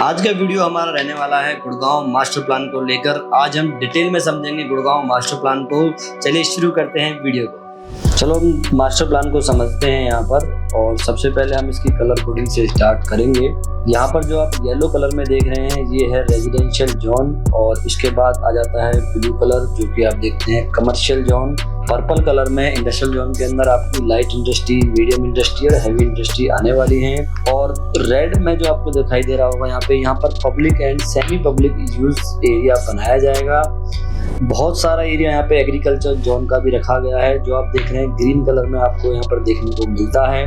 आज का वीडियो हमारा रहने वाला है गुड़गांव मास्टर प्लान को लेकर। आज हम डिटेल में समझेंगे गुड़गांव मास्टर प्लान को। चलिए शुरू करते हैं वीडियो को। चलो हम मास्टर प्लान को समझते हैं यहाँ पर, और सबसे पहले हम इसकी कलर कोडिंग से स्टार्ट करेंगे। यहाँ पर जो आप येलो कलर में देख रहे हैं ये है रेजिडेंशियल जोन, और इसके बाद आ जाता है ब्लू कलर जो कि आप देखते हैं कमर्शियल जोन। पर्पल कलर में इंडस्ट्रियल जोन के अंदर आपकी लाइट इंडस्ट्री, मीडियम इंडस्ट्री और हैवी इंडस्ट्री आने वाली हैं। और रेड में जो आपको दिखाई दे रहा होगा यहाँ पर public and semi public use area बनाया जाएगा। बहुत सारा एरिया यहाँ पे एग्रीकल्चर जोन का भी रखा गया है, जो आप देख रहे हैं ग्रीन कलर में आपको यहाँ पर देखने को मिलता है।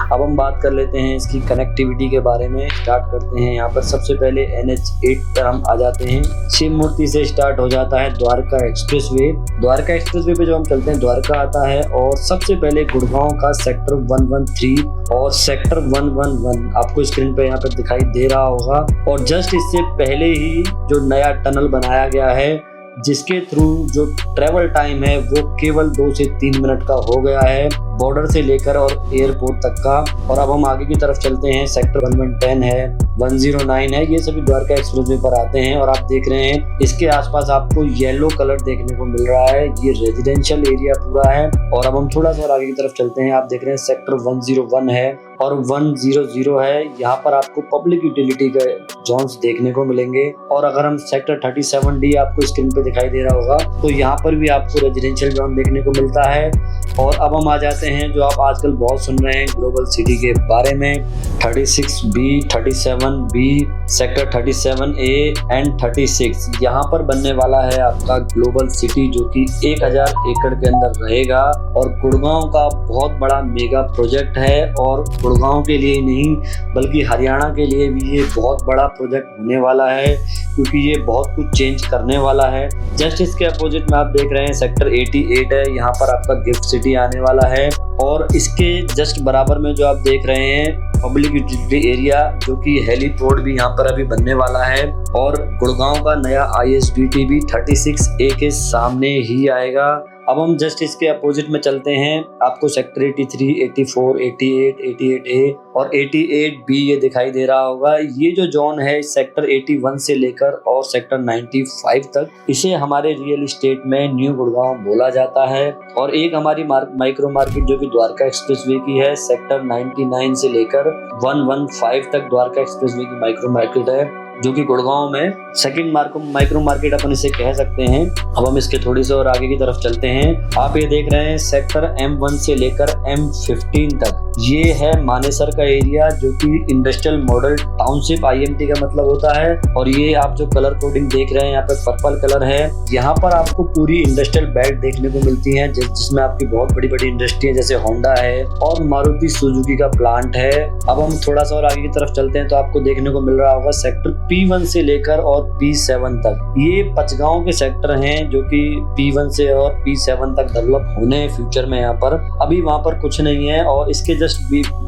अब हम बात कर लेते हैं इसकी कनेक्टिविटी के बारे में। स्टार्ट करते हैं यहाँ पर सबसे पहले NH8 पर हम आ जाते हैं। शिव मूर्ति से स्टार्ट हो जाता है द्वारका एक्सप्रेसवे। द्वारका एक्सप्रेसवे पे जो हम चलते हैं द्वारका आता है, और सबसे पहले गुड़गांव का सेक्टर 113 और सेक्टर 111 आपको स्क्रीन पे यहाँ पर दिखाई दे रहा होगा। और जस्ट इससे पहले ही जो नया टनल बनाया गया है, जिसके थ्रू जो ट्रेवल टाइम है वो केवल 2 से 3 मिनट का हो गया है, बॉर्डर से लेकर और एयरपोर्ट तक का। और अब हम आगे की तरफ चलते हैं। सेक्टर 110 है, 109 है, ये सभी द्वारका एक्सप्रेसवे पर आते हैं। और आप देख रहे हैं इसके आसपास आपको येलो कलर देखने को मिल रहा है, ये रेजिडेंशियल एरिया पूरा है। और अब हम थोड़ा सा और आगे की तरफ चलते हैं। आप देख रहे हैं सेक्टर 101 है और 100 है, यहाँ पर आपको पब्लिक यूटिलिटी के जोन्स देखने को मिलेंगे। और अगर हम सेक्टर 37D आपको स्क्रीन पे दिखाई दे रहा होगा, तो यहाँ पर भी आपको रेजिडेंशियल जोन देखने को मिलता है। और अब हम आ जाते हैं जो आप आजकल बहुत सुन रहे हैं ग्लोबल सिटी के बारे में, 36B, 37B, sector 37A and 36। यहाँ पर बनने वाला है आपका ग्लोबल सिटी, जो कि 1000 एकड़ के अंदर रहेगा। और गुड़गांव का बहुत बड़ा मेगा प्रोजेक्ट है, और गुड़गांव के लिए नहीं बल्कि हरियाणा के लिए भी ये बहुत बड़ा प्रोजेक्ट होने वाला है, क्योंकि ये बहुत कुछ चेंज करने वाला है। जस्ट इसके अपोजिट में आप देख रहे हैं सेक्टर 88 है, यहाँ पर आपका गिफ्ट सिटी आने वाला है। और इसके जस्ट बराबर में जो आप देख रहे हैं पब्लिक यूटिलिटी एरिया, जो कि हेलीपोर्ट भी यहाँ पर अभी बनने वाला है। और गुड़गांव का नया ISDT भी 36A के सामने ही आएगा। अब हम जस्ट इसके अपोजिट में चलते हैं। आपको सेक्टर 83, 84, 88, 88A और 88B ये दिखाई दे रहा होगा। ये जो जोन है सेक्टर 81 से लेकर और सेक्टर 95 तक, इसे हमारे रियल एस्टेट में न्यू गुड़गांव बोला जाता है। और एक हमारी माइक्रो मार्केट जो कि द्वारका एक्सप्रेसवे की है, सेक्टर 99 से लेकर 115 तक द्वारका एक्सप्रेसवे की माइक्रो मार्केट है, जो कि गुड़गांव में सेकंड माइक्रो मार्केट अपन इसे कह सकते हैं। अब हम इसके थोड़ी सी और आगे की तरफ चलते हैं। आप ये देख रहे हैं सेक्टर M1 से लेकर M15 तक, ये है मानेसर का एरिया, जो कि इंडस्ट्रियल मॉडल टाउनशिप IMT का मतलब होता है। और ये आप जो कलर कोडिंग देख रहे हैं यहाँ पे पर्पल कलर है, यहाँ पर आपको पूरी इंडस्ट्रियल बेल्ट देखने को मिलती है, जिसमें आपकी बहुत बड़ी बड़ी इंडस्ट्री है, जैसे होंडा है और मारुति सुजुकी का प्लांट है। अब हम थोड़ा सा और आगे की तरफ चलते हैं, तो आपको देखने को मिल रहा होगा सेक्टर P1 से लेकर और P7 तक। ये पचगांव के सेक्टर हैं, जो कि P1 से और P7 तक डेवलप होने हैं फ्यूचर में। यहाँ पर अभी वहाँ पर कुछ नहीं है। और इसके जस्ट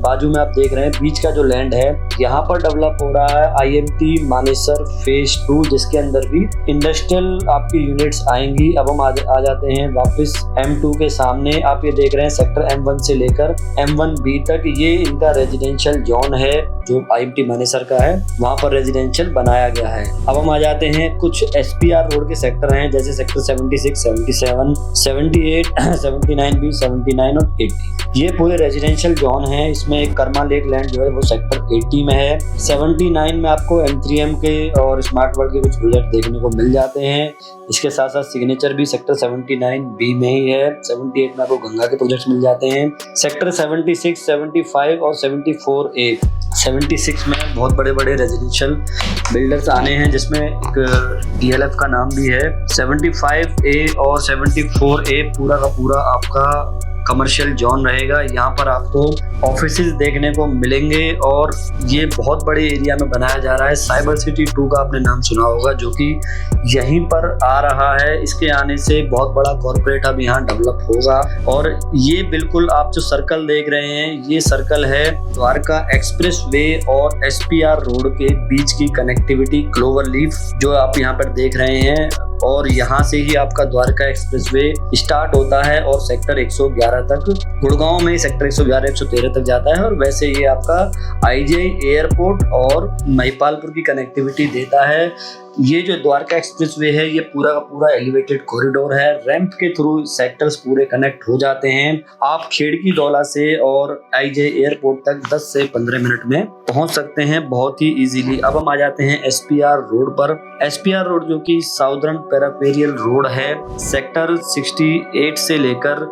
बाजू में आप देख रहे हैं बीच का जो लैंड है, यहाँ पर डेवलप हो रहा है IMT मानेसर फेज 2, जिसके अंदर भी इंडस्ट्रियल आपकी यूनिट्स आएंगी। अब हम आ जाते हैं वापस M2 के सामने। आप ये देख रहे हैं सेक्टर M1 से लेकर M1B तक, ये इनका रेजिडेंशियल जोन है, जो IMT मानेसर का है, वहाँ पर रेजिडेंशियल बनाया गया है। अब हम आ जाते हैं कुछ SPR रोड के सेक्टर हैं, जैसे सेक्टर 76, 77, 78, 79B, 79 और 80। ये पूरे रेजिडेंशियल जोन है। इसमें एक कर्मा लेक लैंड जो है वो सेक्टर 80 में है। 79 में आपको M3M के और स्मार्ट वर्ल्ड के कुछ प्रोजेक्ट देखने को मिल जाते हैं। इसके साथ साथ सिग्नेचर भी सेक्टर 79B में ही है। 78 में आपको गंगा के प्रोजेक्ट्स मिल जाते हैं। सेक्टर 76, 75 और 74A। 76 में बहुत बड़े बड़े रेजिडेंशियल बिल्डर्स आने हैं, जिसमें एक DLF का नाम भी है। 75A और 74A पूरा का पूरा आपका कमर्शियल जोन रहेगा। यहाँ पर आपको ऑफिसेज देखने को मिलेंगे, और ये बहुत बड़े एरिया में बनाया जा रहा है। साइबर सिटी 2 का आपने नाम सुना होगा, जो कि यहीं पर आ रहा है। इसके आने से बहुत बड़ा कॉर्पोरेट हब यहाँ डेवलप होगा। और ये बिल्कुल आप जो सर्कल देख रहे हैं, ये सर्कल है द्वारका एक्सप्रेसवे और SPR रोड के बीच की कनेक्टिविटी, क्लोवर लीफ जो आप यहाँ पर देख रहे हैं। और यहाँ से ही आपका द्वारका एक्सप्रेसवे स्टार्ट होता है और सेक्टर 111 तक, गुड़गांव में सेक्टर 111 113 तक जाता है और वैसे ये आपका IGI एयरपोर्ट और महिपालपुर की कनेक्टिविटी देता है। ये जो द्वारका एक्सप्रेसवे है ये पूरा का पूरा एलिवेटेड कॉरिडोर है, रैंप के थ्रू सेक्टर्स पूरे कनेक्ट हो जाते हैं। आप खेड़की दौला से और IGI एयरपोर्ट तक 10 से 15 मिनट में पहुंच सकते हैं बहुत ही इजीली। अब हम आ जाते हैं SPR रोड पर। SPR रोड जो कि साउदर्न पेरापेरियल रोड है, सेक्टर 68 से लेकर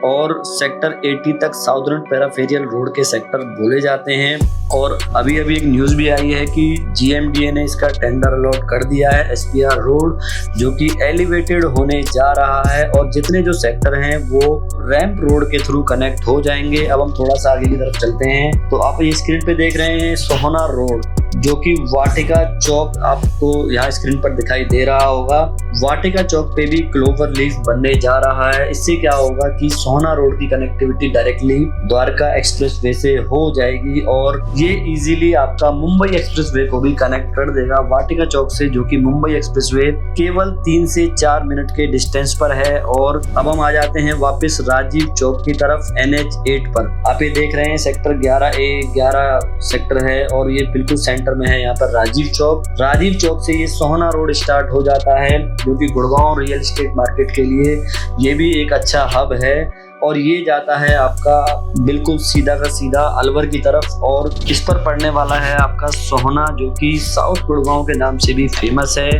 और सेक्टर 80 तक साउदर्न पेरापेरियल रोड के सेक्टर बोले जाते हैं। और अभी अभी एक न्यूज़ भी आई है कि GMDA ने इसका टेंडर अलॉट कर दिया है SPR रोड, जो कि एलिवेटेड होने जा रहा है और जितने जो सेक्टर हैं वो रैंप रोड के थ्रू कनेक्ट हो जाएंगे। अब हम थोड़ा सा आगे की तरफ चलते हैं तो आप ये स्क्रीन पे देख रहे हैं सोहना रोड, जो कि वाटिका चौक आपको यहाँ स्क्रीन पर दिखाई दे रहा होगा। वाटिका चौक पे भी क्लोवर लीफ बनने जा रहा है। इससे क्या होगा कि सोहना रोड की कनेक्टिविटी डायरेक्टली द्वारका एक्सप्रेसवे से हो जाएगी और ये इजीली आपका मुंबई एक्सप्रेसवे को भी कनेक्ट कर देगा वाटिका चौक से, जो कि मुंबई एक्सप्रेसवे केवल 3 से 4 मिनट के डिस्टेंस पर है। और अब हम आ जाते हैं वापस राजीव चौक की तरफ NH8 पर। आप ये देख रहे हैं सेक्टर 11A 11 सेक्टर है और ये बिल्कुल सेंटर में है यहाँ पर राजीव चौक। राजीव चौक से ये सोहना रोड स्टार्ट हो जाता है, जो कि गुड़गांव रियल एस्टेट मार्केट के लिए ये भी एक अच्छा हब है। और ये जाता है आपका बिल्कुल सीधा का सीधा अलवर की तरफ और इस पर पड़ने वाला है आपका सोहना, जो कि साउथ गुड़गांव के नाम से भी फेमस है।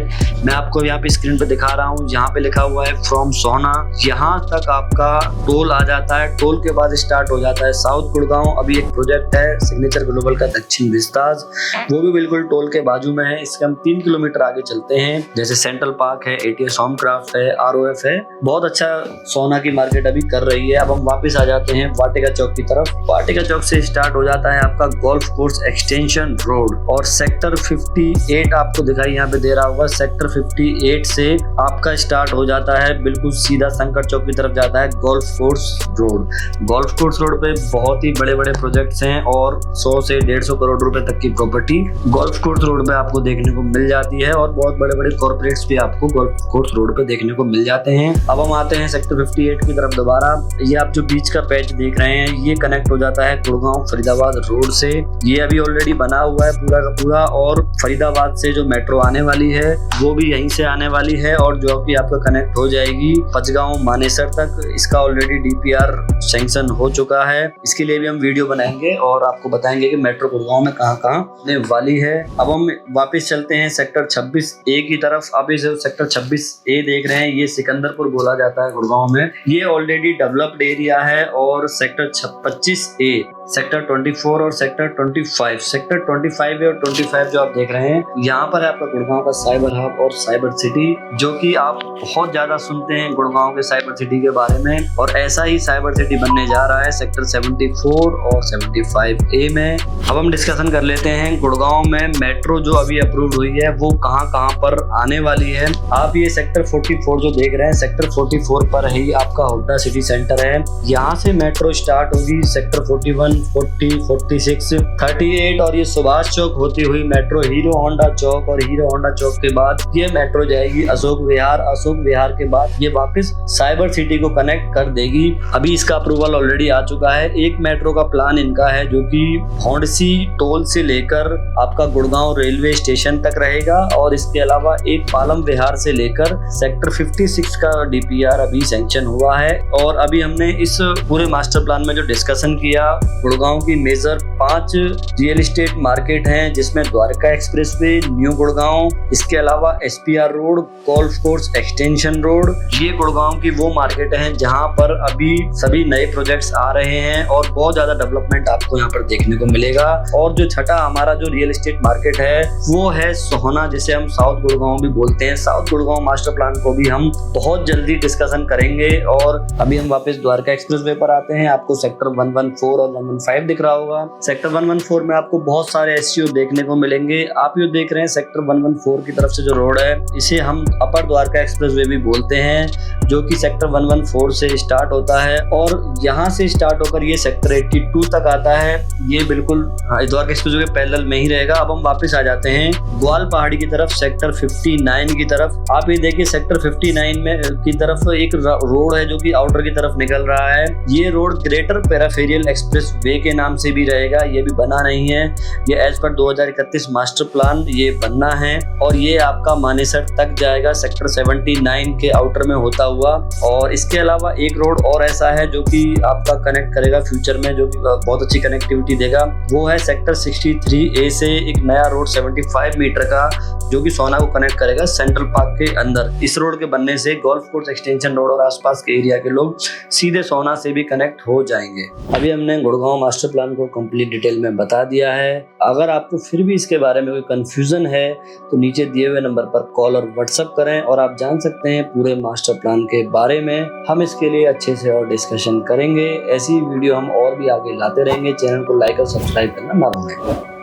मैं आपको यहाँ पे स्क्रीन पे दिखा रहा हूँ, यहाँ पे लिखा हुआ है फ्रॉम सोहना। यहाँ तक आपका टोल आ जाता है, टोल के बाद स्टार्ट हो जाता है साउथ गुड़गांव। अभी एक प्रोजेक्ट है सिग्नेचर ग्लोबल का दक्षिण विस्ताज, वो भी बिल्कुल टोल के बाजू में है। इसके हम 3 किलोमीटर आगे चलते हैं, जैसे सेंट्रल पार्क है, ATS होमक्राफ्ट है, ROF है। बहुत अच्छा सोहना की मार्केट अभी कर रही है। अब हम वापस आ जाते हैं वाटिका चौक की तरफ। वाटिका चौक से स्टार्ट हो जाता है आपका गोल्फ कोर्स एक्सटेंशन रोड और सेक्टर 58 आपको दिखाई यहाँ पे दे रहा होगा। सेक्टर 58 से आपका स्टार्ट हो जाता है बिल्कुल सीधा शंकर चौक की तरफ जाता है golf course road. Golf course road पे बहुत ही बड़े बड़े प्रोजेक्ट्स हैं और 100 से 150 करोड़ रुपए तक की प्रॉपर्टी गोल्फ कोर्स रोड पे आपको देखने को मिल जाती है और बहुत बड़े बड़े कॉर्पोरेट्स भी आपको गोल्फ कोर्स रोड पे देखने को मिल जाते हैं। अब हम आते हैं सेक्टर 58 की तरफ दोबारा। ये आप जो बीच का पैच देख रहे हैं ये कनेक्ट हो जाता है गुड़गांव फरीदाबाद रोड से। ये अभी ऑलरेडी बना हुआ है पूरा का पूरा और फरीदाबाद से जो मेट्रो आने वाली है वो भी यहीं से आने वाली है और जो कि आपका कनेक्ट हो जाएगी पचगांव मानेसर तक। इसका ऑलरेडी DPR सैंक्शन हो चुका है। इसके लिए भी हम वीडियो बनाएंगे और आपको बताएंगे कि मेट्रो गुड़गांव में कहाँ कहाँ आने वाली है। अब हम वापस चलते हैं सेक्टर 26A की तरफ। अब इस सेक्टर 26A देख रहे हैं, ये सिकंदरपुर बोला जाता है गुड़गांव में। ये ऑलरेडी डेवलप्ड एरिया है और सेक्टर 25A, सेक्टर 24 और सेक्टर 25, सेक्टर 25 और 25 जो आप देख रहे हैं यहाँ पर है आपका गुड़गांव का साइबर हब और साइबर सिटी, जो कि आप बहुत ज्यादा सुनते हैं गुड़गांव के साइबर सिटी के बारे में और ऐसा ही साइबर सिटी बनने जा रहा है सेक्टर 74 और 75A में। अब हम डिस्कशन कर लेते हैं गुड़गांव में मेट्रो जो अभी अप्रूव हुई है वो कहाँ कहाँ पर आने वाली है। आप ये सेक्टर 44 जो देख रहे हैं, सेक्टर 44 पर ही आपका हुड्डा सिटी सेंटर है। यहाँ से मेट्रो स्टार्ट होगी सेक्टर 41, 40, 46, 38 और ये सुभाष चौक होती हुई मेट्रो हीरो होंडा चौक और हीरो होंडा चौक के बाद ये मेट्रो जाएगी अशोक विहार। अशोक विहार के बाद ये वापस साइबर सिटी को कनेक्ट कर देगी। अभी इसका अप्रूवल ऑलरेडी आ चुका है। एक मेट्रो का प्लान इनका है जो कि भौंडसी टोल से लेकर आपका गुड़गांव रेलवे स्टेशन तक रहेगा और इसके अलावा एक पालम विहार से लेकर सेक्टर 56 का DPR अभी सैंक्शन हुआ है। और अभी हमने इस पूरे मास्टर प्लान में जो डिस्कशन किया, गुड़गांव की मेजर 5 रियल एस्टेट मार्केट हैं जिसमें द्वारका एक्सप्रेसवे, न्यू गुड़गांव, इसके अलावा SPR road, golf course extension road. ये गुड़गांव की वो मार्केट हैं जहां पर अभी सभी नए प्रोजेक्ट्स आ रहे हैं और बहुत ज्यादा डेवलपमेंट आपको यहाँ पर देखने को मिलेगा। और जो छठा हमारा जो रियल एस्टेट मार्केट है वो है सोहना, जिसे हम साउथ गुड़गांव भी बोलते हैं। साउथ गुड़गांव मास्टर प्लान को भी हम बहुत जल्दी डिस्कशन करेंगे। और अभी हम वापस वापस द्वारका एक्सप्रेसवे पर आते हैं। आपको सेक्टर 114 और 115 दिख रहा होगा। सेक्टर 114 में आपको बहुत सारे एससीओ देखने को मिलेंगे। आप ये देख रहे हैं सेक्टर 114 की तरफ से जो रोड है इसे हम अपर द्वारका एक्सप्रेसवे भी बोलते हैं, जो कि सेक्टर 114 से स्टार्ट होता है और यहाँ से स्टार्ट होकर ये सेक्टर 82 तक आता है। ये बिल्कुल द्वारका एक्सप्रेसवे के पैरेलल में ही रहेगा। अब हम वापस आ जाते हैं ग्वाल पहाड़ी की तरफ, सेक्टर 59 की तरफ। आप ये देखिए सेक्टर 59 में की तरफ एक रोड है जो कि आउटर की तरफ निकल रहा है। ये रोड ग्रेटर पेराफेरियल एक्सप्रेस वे के नाम से भी रहेगा। ये भी बना नहीं है, ये एज पर 2031 मास्टर प्लान ये बनना है और ये आपका मानेसर तक जाएगा सेक्टर 79 के आउटर में होता हुआ। और इसके अलावा एक रोड और ऐसा है जो कि आपका कनेक्ट करेगा फ्यूचर में, जो कि बहुत अच्छी कनेक्टिविटी देगा। वो है सेक्टर 63A से एक नया रोड 75 मीटर का जो कि सोना को कनेक्ट करेगा सेंट्रल पार्क के अंदर। इस रोड के बनने से गोल्फ कोर्स एक्सटेंशन रोड और आसपास के एरिया के लोग सीधे सोना से भी कनेक्ट हो जाएंगे। अभी हमने गुड़गांव मास्टर प्लान को कंप्लीट डिटेल में बता दिया है। अगर आपको फिर भी इसके बारे में कोई कंफ्यूजन है तो नीचे दिए हुए नंबर पर कॉल और व्हाट्सएप करें और आप जान सकते हैं पूरे मास्टर प्लान के बारे में। हम इसके लिए अच्छे से और डिस्कशन करेंगे। ऐसी वीडियो हम और भी आगे लाते रहेंगे। चैनल को लाइक और सब्सक्राइब करना ना भूलें।